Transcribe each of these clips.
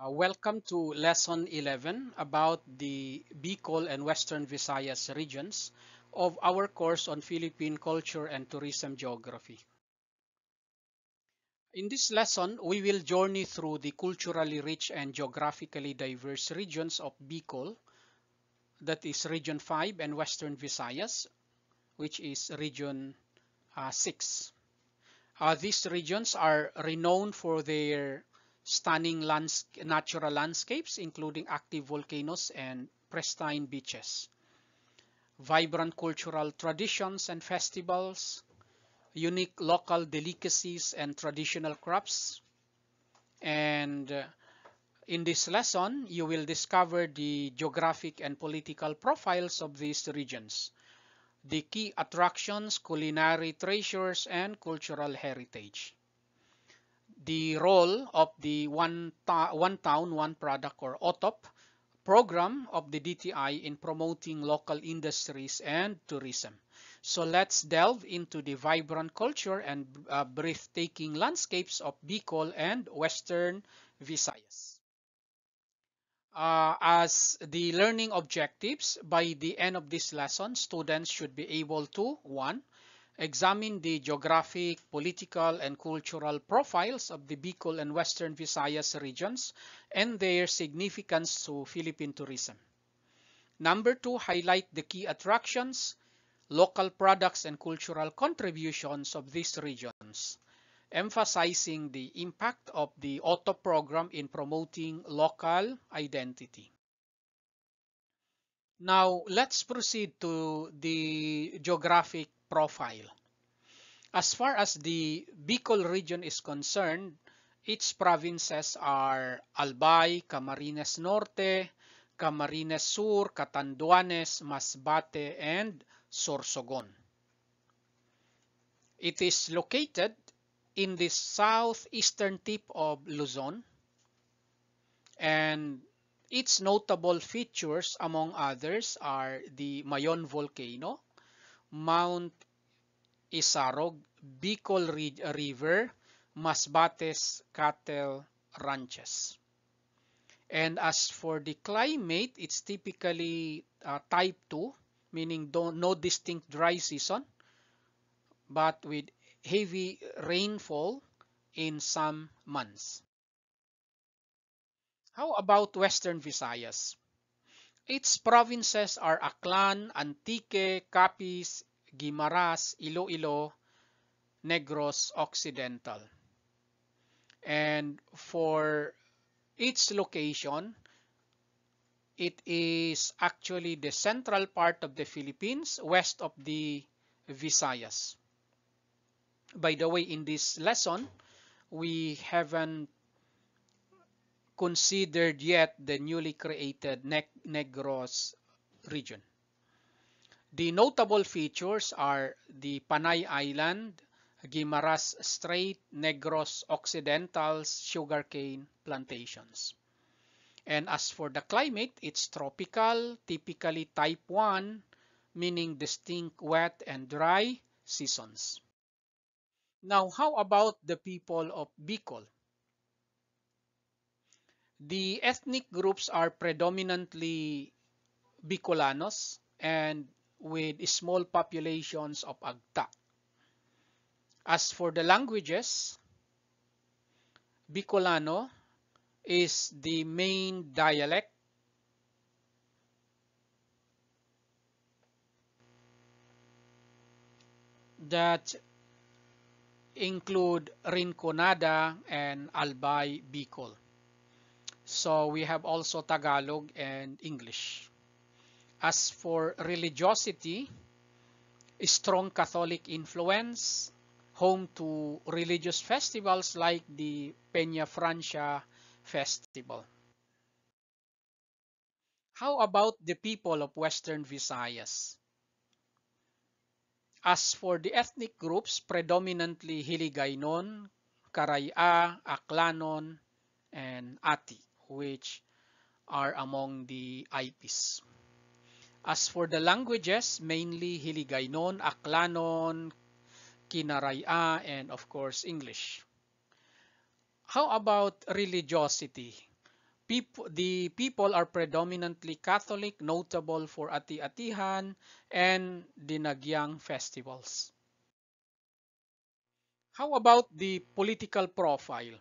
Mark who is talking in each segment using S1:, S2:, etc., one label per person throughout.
S1: Welcome to Lesson 11 about the Bicol and Western Visayas regions of our course on Philippine Culture and Tourism Geography. In this lesson, we will journey through the culturally rich and geographically diverse regions of Bicol, that is Region 5, and Western Visayas, which is Region 6. These regions are renowned for their stunning natural landscapes, including active volcanoes and pristine beaches, vibrant cultural traditions and festivals, unique local delicacies and traditional crafts. And in this lesson, you will discover the geographic and political profiles of these regions, the key attractions, culinary treasures, and cultural heritage. The role of the One Town, One Product, or OTOP program of the DTI in promoting local industries and tourism. So let's delve into the vibrant culture and breathtaking landscapes of Bicol and Western Visayas. As the learning objectives, by the end of this lesson, students should be able to, 1, examine the geographic, political, and cultural profiles of the Bicol and Western Visayas regions and their significance to Philippine tourism. Number 2, highlight the key attractions, local products, and cultural contributions of these regions, emphasizing the impact of the OTO program in promoting local identity. Now, let's proceed to the geographic profile. As far as the Bicol region is concerned, its provinces are Albay, Camarines Norte, Camarines Sur, Catanduanes, Masbate, and Sorsogon. It is located in the southeastern tip of Luzon, and its notable features, among others, are the Mayon volcano, Mount Isarog, Bicol River, Masbate's cattle ranches. And as for the climate, it's typically type 2, meaning no distinct dry season, but with heavy rainfall in some months. How about Western Visayas? Its provinces are Aklan, Antique, Capiz, Guimaras, Iloilo, Negros Occidental. And for its location, it is actually the central part of the Philippines, west of the Visayas. By the way, in this lesson, we haven't considered yet the newly created Negros region. The notable features are the Panay Island, Guimaras Strait, Negros Occidental's sugarcane plantations. And as for the climate, it's tropical, typically type 1, meaning distinct wet and dry seasons. Now, how about the people of Bicol? The ethnic groups are predominantly Bicolanos and with small populations of Agta. As for the languages, Bicolano is the main dialect. That include Rinconada and Albay Bicol. So we have also Tagalog and English. As for religiosity, strong Catholic influence, home to religious festivals like the Peña Francia Festival. How about the people of Western Visayas? As for the ethnic groups, predominantly Hiligaynon, Karaya, Aklanon, and Ati, which are among the IPs. As for the languages, mainly Hiligaynon, Aklanon, Kinaraya, and of course English. How about religiosity? the people are predominantly Catholic, notable for Ati-Atihan and Dinagyang festivals. How about the political profile?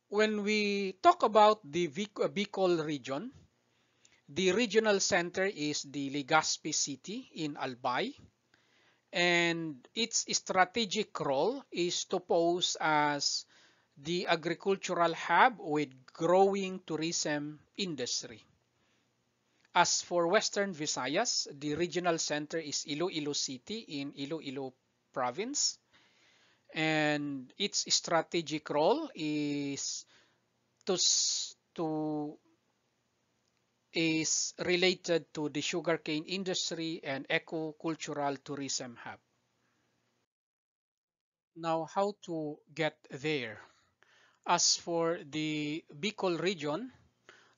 S1: When we talk about the Bicol region, the regional center is the Legazpi City in Albay, and its strategic role is to pose as the agricultural hub with growing tourism industry. As for Western Visayas, the regional center is Iloilo City in Iloilo Province, and its strategic role is to is related to the sugarcane industry and eco-cultural tourism hub. Now, how to get there? As for the Bicol region,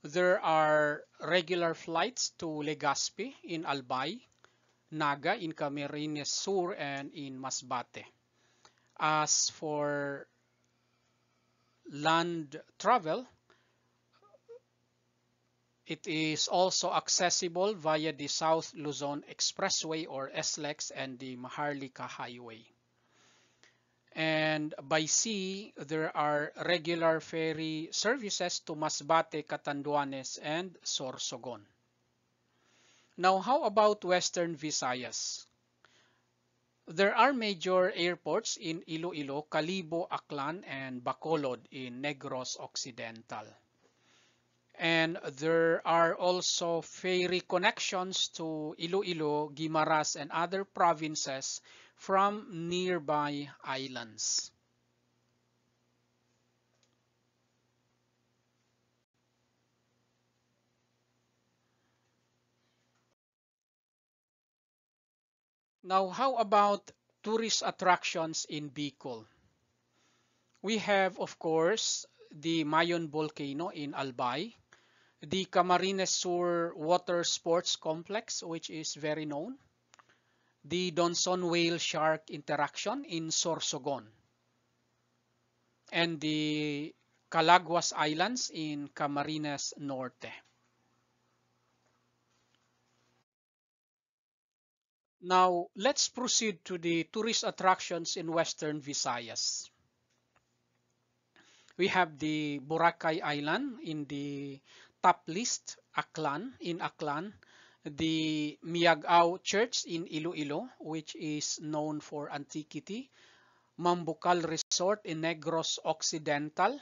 S1: there are regular flights to Legazpi in Albay, Naga in Camarines Sur, and in Masbate. As for land travel, it is also accessible via the South Luzon Expressway or SLEX and the Maharlika Highway. And by sea, there are regular ferry services to Masbate, Catanduanes, and Sorsogon. Now, how about Western Visayas? There are major airports in Iloilo, Kalibo, Aklan, and Bacolod in Negros Occidental. And there are also ferry connections to Iloilo, Guimaras, and other provinces from nearby islands. Now, how about tourist attractions in Bicol? We have, of course, the Mayon Volcano in Albay, the Camarines Sur Water Sports Complex, which is very known, the Donson Whale Shark Interaction in Sorsogon, and the Calaguas Islands in Camarines Norte. Now, let's proceed to the tourist attractions in Western Visayas. We have the Boracay Island in the top list, Aklan, the Miagao Church in Iloilo, which is known for antiquity, Mambucal Resort in Negros Occidental,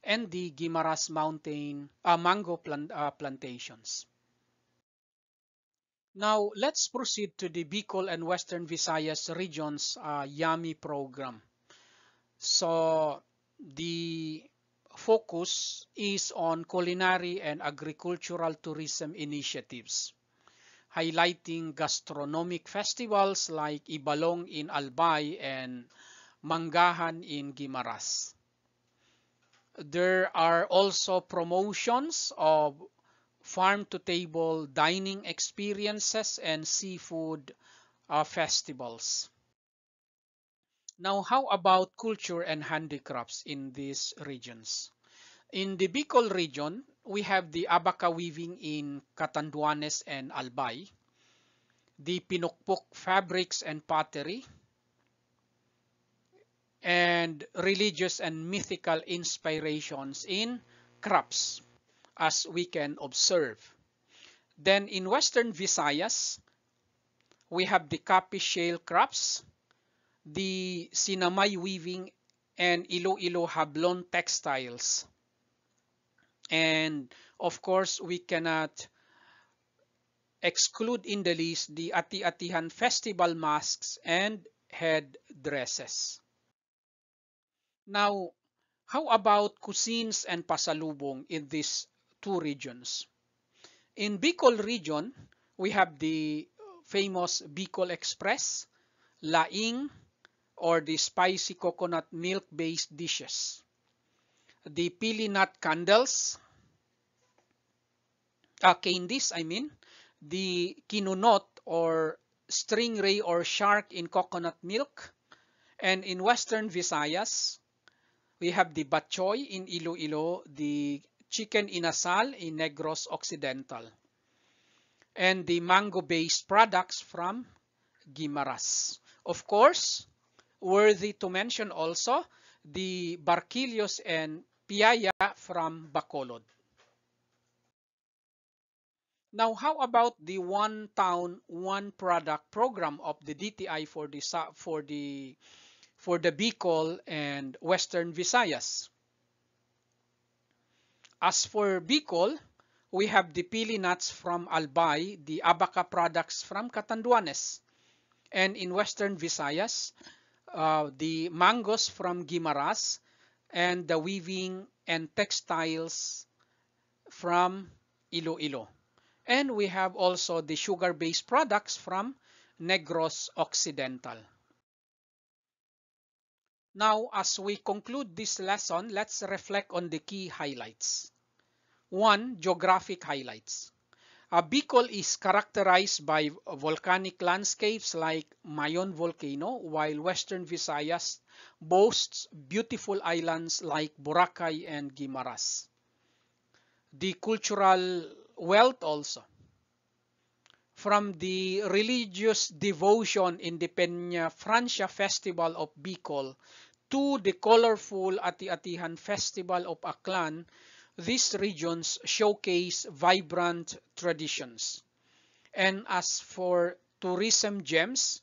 S1: and the Guimaras Mountain mango plantations. Now, let's proceed to the Bicol and Western Visayas regions YAMI program. So, the focus is on culinary and agricultural tourism initiatives, highlighting gastronomic festivals like Ibalong in Albay and Manggahan in Guimaras. There are also promotions of farm-to-table dining experiences and seafood festivals. Now, how about culture and handicrafts in these regions? In the Bicol region, we have the abaca weaving in Catanduanes and Albay, the Pinukpok fabrics and pottery, and religious and mythical inspirations in crafts, as we can observe. Then in Western Visayas, we have the Capi shale crafts, the Sinamay weaving, and Iloilo Hablon textiles. And of course, we cannot exclude in the list the Ati-Atihan festival masks and head dresses. Now, how about cuisines and pasalubong in these two regions? In Bicol region, we have the famous Bicol Express, laing, or the spicy coconut milk-based dishes, the pili nut candles, candies, the kinunot or stingray or shark in coconut milk, and in Western Visayas, we have the batchoy in Iloilo, the chicken inasal in Negros Occidental, and the mango-based products from Guimaras. Of course, worthy to mention also the Barquillos and Piaya from Bacolod. Now, how about the one town, one product program of the DTI for the Bicol and Western Visayas? As for Bicol, we have the pili nuts from Albay, the abaca products from Catanduanes, and in Western Visayas, the mangoes from Guimaras, and the weaving and textiles from Iloilo. And we have also the sugar-based products from Negros Occidental. Now, as we conclude this lesson, let's reflect on the key highlights. 1. Geographic highlights. Bicol is characterized by volcanic landscapes like Mayon Volcano, while Western Visayas boasts beautiful islands like Boracay and Guimaras. The cultural wealth also. From the religious devotion in the Peña Francia Festival of Bicol to the colorful Ati-Atihan Festival of Aklan, these regions showcase vibrant traditions. And as for tourism gems,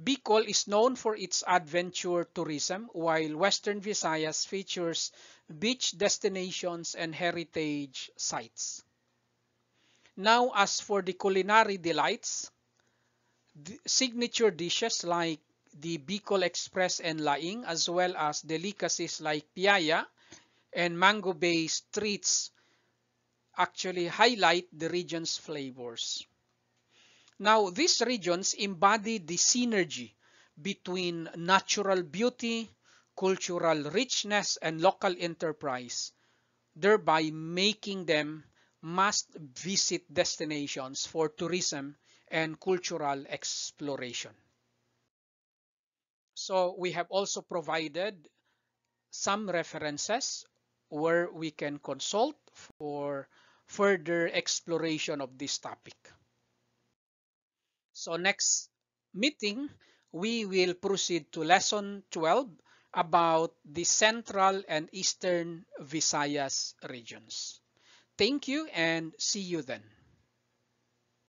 S1: Bicol is known for its adventure tourism, while Western Visayas features beach destinations and heritage sites. Now, as for the culinary delights, the signature dishes like the Bicol Express and Laing, as well as delicacies like piaya and mango-based treats, actually highlight the region's flavors. Now, these regions embody the synergy between natural beauty, cultural richness, and local enterprise, thereby making them must-visit destinations for tourism and cultural exploration. So we have also provided some references where we can consult for further exploration of this topic. So next meeting, we will proceed to lesson 12 about the Central and Eastern Visayas regions. Thank you and see you then.